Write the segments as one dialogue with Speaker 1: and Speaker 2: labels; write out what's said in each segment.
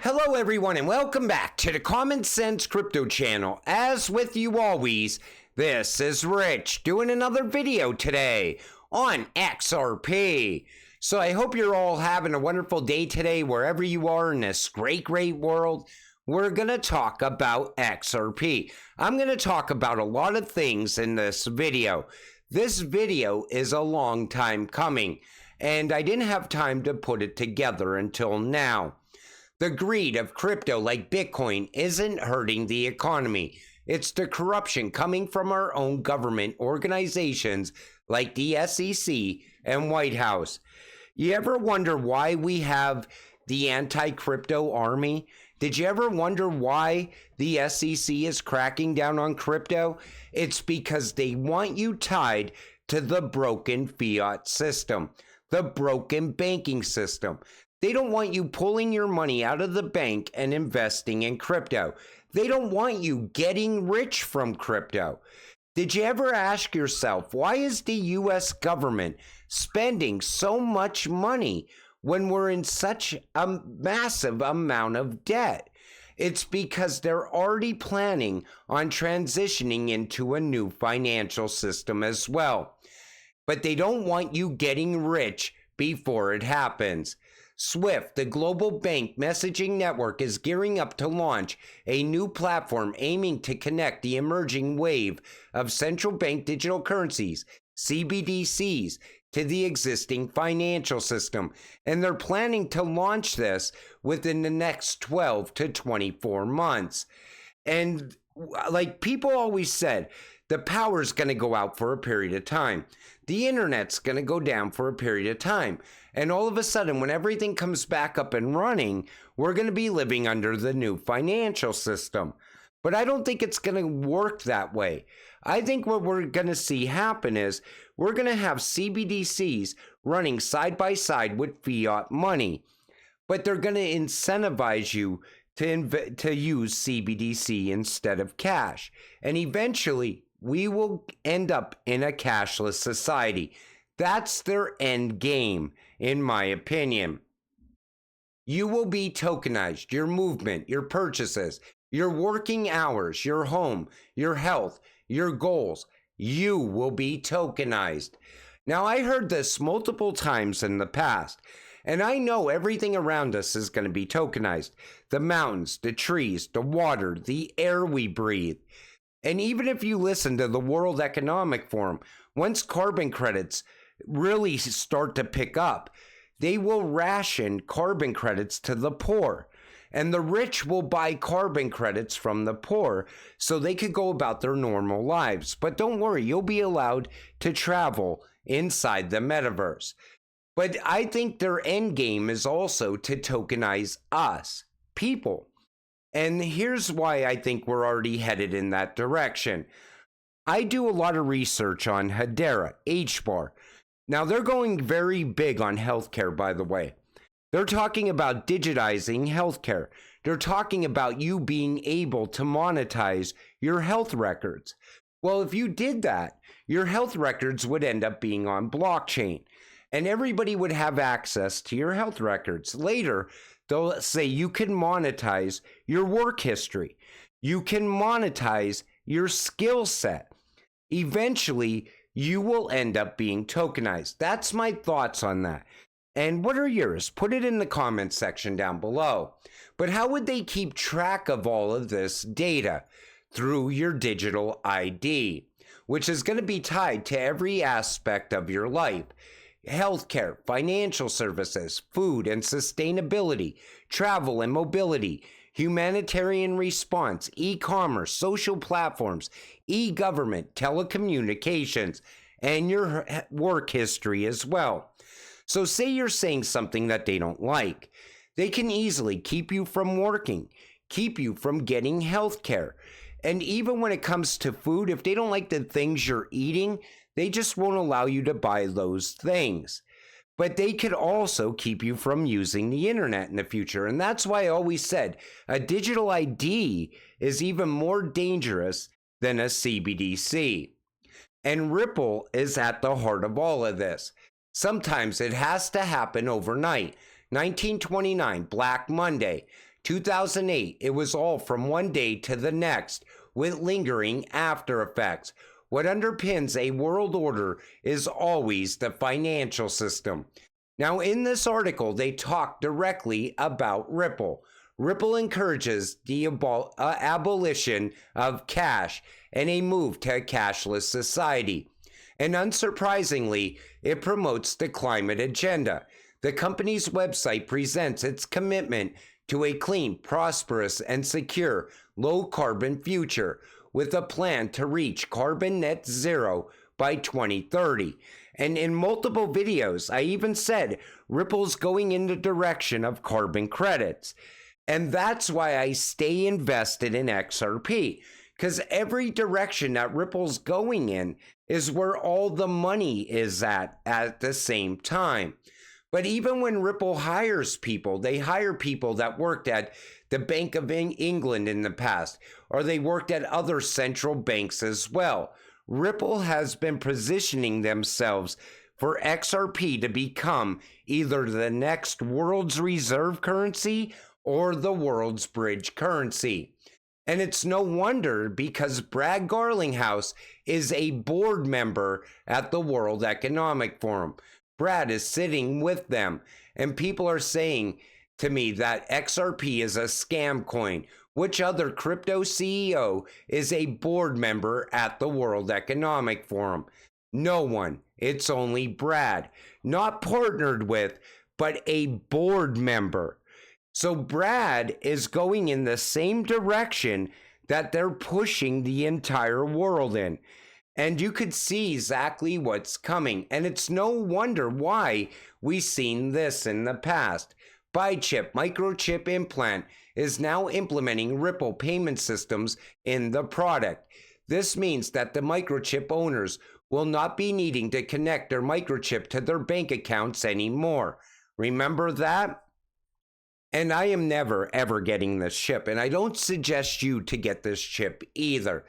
Speaker 1: Hello everyone and welcome back to the Common Sense Crypto channel. As with you always, this is Rich doing another video today on XRP. So I hope you're all having a wonderful day today wherever you are in this great world. We're going to talk about XRP. I'm going to talk about a lot of things in this video. This video is a long time coming and I didn't have time to put it together until now. The greed of crypto like Bitcoin isn't hurting the economy. It's the corruption coming from our own government organizations like the SEC and White House. You ever wonder why we have the anti-crypto army? Did you ever wonder why the SEC is cracking down on crypto? It's because they want you tied to the broken fiat system, the broken banking system. They don't want you pulling your money out of the bank and investing in crypto. They don't want you getting rich from crypto. Did you ever ask yourself, why is the US government spending so much money when we're in such a massive amount of debt? It's because they're already planning on transitioning into a new financial system as well. But they don't want you getting rich before it happens. SWIFT, the global bank messaging network, is gearing up to launch a new platform aiming to connect the emerging wave of central bank digital currencies, CBDCs, to the existing financial system. And they're planning to launch this within the next 12 to 24 months. And like people always said, the power's going to go out for a period of time. The internet's going to go down for a period of time. And all of a sudden, when everything comes back up and running, we're going to be living under the new financial system. But I don't think it's going to work that way. I think what we're going to see happen is we're going to have CBDCs running side by side with fiat money. But they're going to incentivize you to use CBDC instead of cash. And eventually, we will end up in a cashless society. That's their end game, in my opinion. You will be tokenized, your movement, your purchases, your working hours, your home, your health, your goals. You will be tokenized. Now, I heard this multiple times in the past, and I know everything around us is going to be tokenized. The mountains, the trees, the water, the air we breathe. And even if you listen to the World Economic Forum, once carbon credits really start to pick up, they will ration carbon credits to the poor. And the rich will buy carbon credits from the poor so they could go about their normal lives. But don't worry, you'll be allowed to travel inside the metaverse. But I think their end game is also to tokenize us, people. And here's why I think we're already headed in that direction. I do a lot of research on Hedera, HBAR. Now, they're going very big on healthcare, by the way. They're talking about digitizing healthcare. They're talking about you being able to monetize your health records. Well, if you did that, your health records would end up being on blockchain, and everybody would have access to your health records. Later, they'll say you can monetize your work history. You can monetize your skill set. Eventually, you will end up being tokenized. That's my thoughts on that. And what are yours? Put it in the comments section down below. But how would they keep track of all of this data? Through your digital ID, which is going to be tied to every aspect of your life. Healthcare, financial services, food and sustainability, travel and mobility, humanitarian response, e-commerce, social platforms, e-government, telecommunications, and your work history as well. So say you're saying something that they don't like. They can easily keep you from working, keep you from getting healthcare. And even when it comes to food, if they don't like the things you're eating, they just won't allow you to buy those things. But they could also keep you from using the internet in the future. And that's why I always said a digital ID is even more dangerous than a CBDC. And Ripple is at the heart of all of this. Sometimes it has to happen overnight. 1929, Black Monday. 2008, it was all from one day to the next, with lingering after effects. What underpins a world order is always the financial system. Now, in this article, they talk directly about Ripple. Ripple encourages the abolition of cash and a move to a cashless society. And unsurprisingly, it promotes the climate agenda. The company's website presents its commitment to a clean, prosperous, and secure low-carbon future, with a plan to reach carbon net zero by 2030. And in multiple videos, I even said Ripple's going in the direction of carbon credits. And that's why I stay invested in XRP, because every direction that Ripple's going in is where all the money is at the same time. But even when Ripple hires people, they hire people that worked at the Bank of England in the past, or they worked at other central banks as well. Ripple has been positioning themselves for XRP to become either the next world's reserve currency or the world's bridge currency. And it's no wonder, because Brad Garlinghouse is a board member at the World Economic Forum. Brad is sitting with them, and people are saying to me that XRP is a scam coin. Which other crypto CEO is a board member at the World Economic Forum? No one. It's only Brad. Not partnered with, but a board member. So Brad is going in the same direction that they're pushing the entire world in. And you could see exactly what's coming. And it's no wonder why we've seen this in the past. BuyChip microchip implant is now implementing Ripple payment systems in the product. This means that the microchip owners will not be needing to connect their microchip to their bank accounts anymore. Remember that? And I am never, ever getting this chip. And I don't suggest you to get this chip either.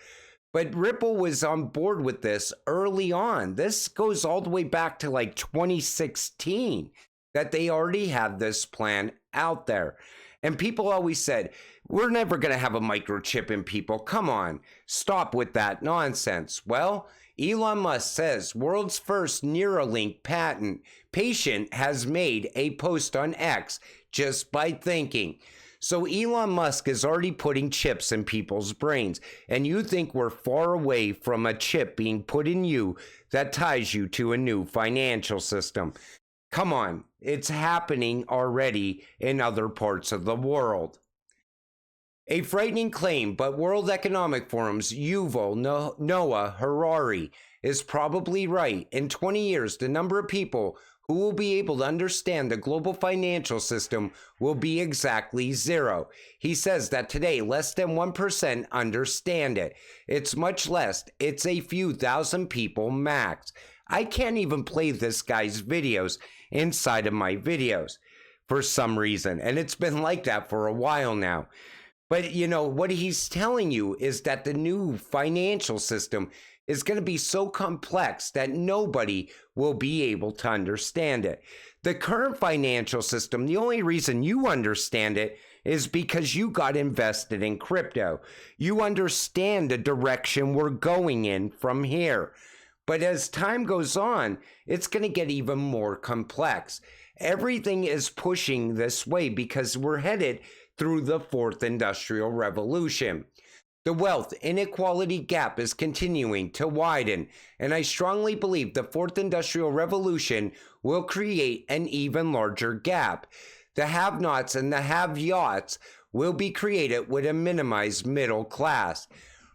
Speaker 1: But Ripple was on board with this early on. This goes all the way back to like 2016, that they already had this plan out there. And people always said, we're never going to have a microchip in people. Come on, stop with that nonsense. Well, Elon Musk says world's first Neuralink patient has made a post on X just by thinking. So Elon Musk is already putting chips in people's brains, and you think we're far away from a chip being put in you that ties you to a new financial system. Come on, it's happening already in other parts of the world. A frightening claim, but World Economic Forum's Yuval Noah Harari is probably right. In 20 years, the number of people who will be able to understand the global financial system will be exactly zero. He says that today, less than 1% understand it. It's much less. It's a few thousand people max. I can't even play this guy's videos inside of my videos for some reason. And it's been like that for a while now. But, you know, what he's telling you is that the new financial system is going to be so complex that nobody will be able to understand it. The current financial system, the only reason you understand it is because you got invested in crypto. You understand the direction we're going in from here. But as time goes on, it's going to get even more complex. Everything is pushing this way because we're headed through the fourth industrial revolution. The wealth inequality gap is continuing to widen, and I strongly believe the fourth industrial revolution will create an even larger gap. The have-nots and the have-yachts will be created with a minimized middle class.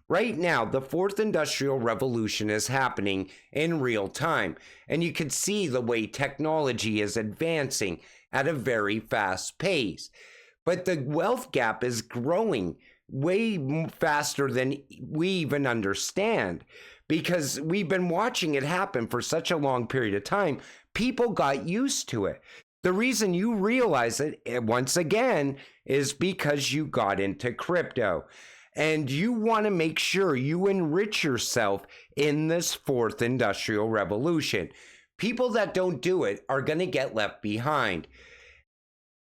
Speaker 1: Right now, the fourth industrial revolution is happening in real time, and you can see the way technology is advancing at a very fast pace. But the wealth gap is growing way faster than we even understand, because we've been watching it happen for such a long period of time. People got used to it. The reason you realize it, once again, is because you got into crypto. And you want to make sure you enrich yourself in this fourth industrial revolution. People that don't do it are going to get left behind.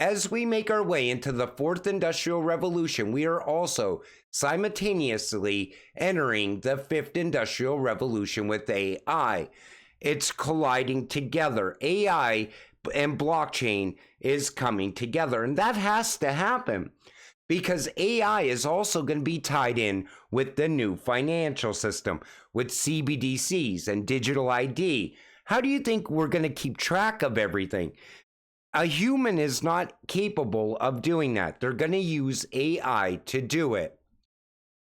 Speaker 1: As we make our way into the fourth industrial revolution, we are also simultaneously entering the fifth industrial revolution with AI. It's colliding together. AI and blockchain is coming together, and that has to happen because AI is also going to be tied in with the new financial system, with CBDCs and digital ID. How do you think we're going to keep track of everything? A human is not capable of doing that. They're going to use AI to do it.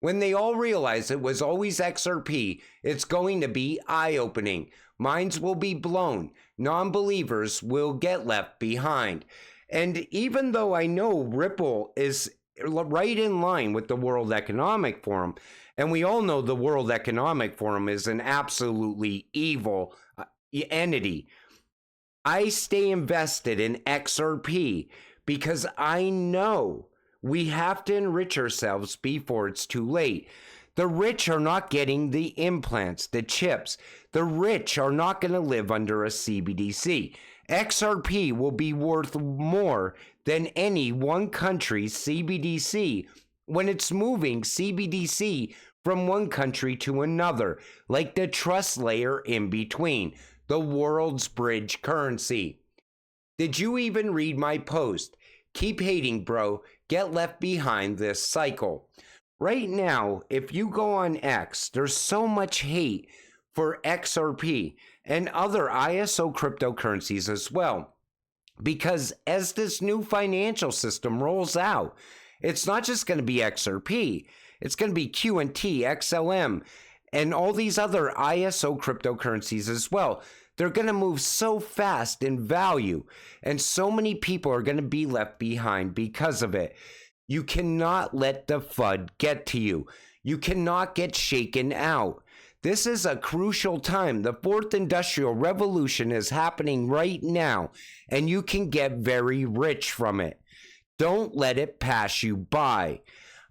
Speaker 1: When they all realize it was always XRP, it's going to be eye-opening. Minds will be blown. Non-believers will get left behind. And even though I know Ripple is right in line with the World Economic Forum, and we all know the World Economic Forum is an absolutely evil entity, I stay invested in XRP because I know we have to enrich ourselves before it's too late. The rich are not getting the implants, the chips. The rich are not going to live under a CBDC. XRP will be worth more than any one country's CBDC when it's moving CBDC from one country to another, like the trust layer in between, the world's bridge currency. Did you even read my post? Keep hating, bro. Get left behind this cycle. Right now, if you go on X, there's so much hate for XRP and other ISO cryptocurrencies as well. Because as this new financial system rolls out, it's not just going to be XRP. It's going to be QNT, XLM, and all these other ISO cryptocurrencies as well. They're going to move so fast in value, and so many people are going to be left behind because of it. You cannot let the FUD get to you. You cannot get shaken out. This is a crucial time. The fourth industrial revolution is happening right now, and you can get very rich from it. Don't let it pass you by.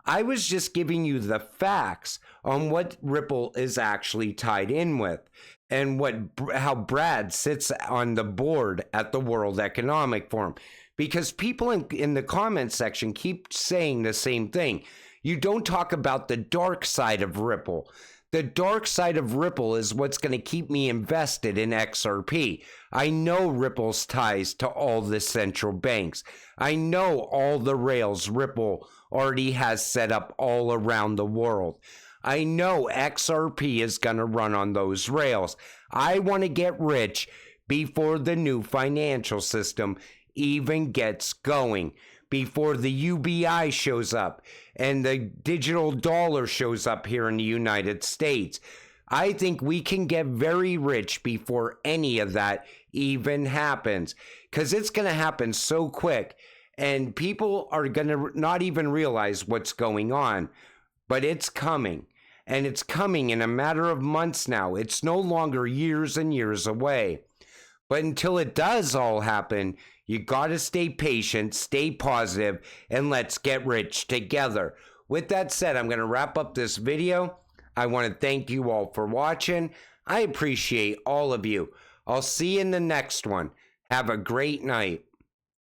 Speaker 1: I was just giving you the facts on what Ripple is actually tied in with, and how Brad sits on the board at the World Economic Forum. Because people in the comments section keep saying the same thing. You don't talk about the dark side of Ripple. The dark side of Ripple is what's going to keep me invested in XRP. I know Ripple's ties to all the central banks. I know all the rails Ripple already has set up all around the world. I know XRP is going to run on those rails. I want to get rich before the new financial system even gets going, before the UBI shows up and the digital dollar shows up here in the United States. I think we can get very rich before any of that even happens, because it's going to happen so quick and people are going to not even realize what's going on, but it's coming. And it's coming in a matter of months now. It's no longer years and years away. But until it does all happen, you got to stay patient, stay positive, and let's get rich together. With that said, I'm going to wrap up this video. I want to thank you all for watching. I appreciate all of you. I'll see you in the next one. Have a great night.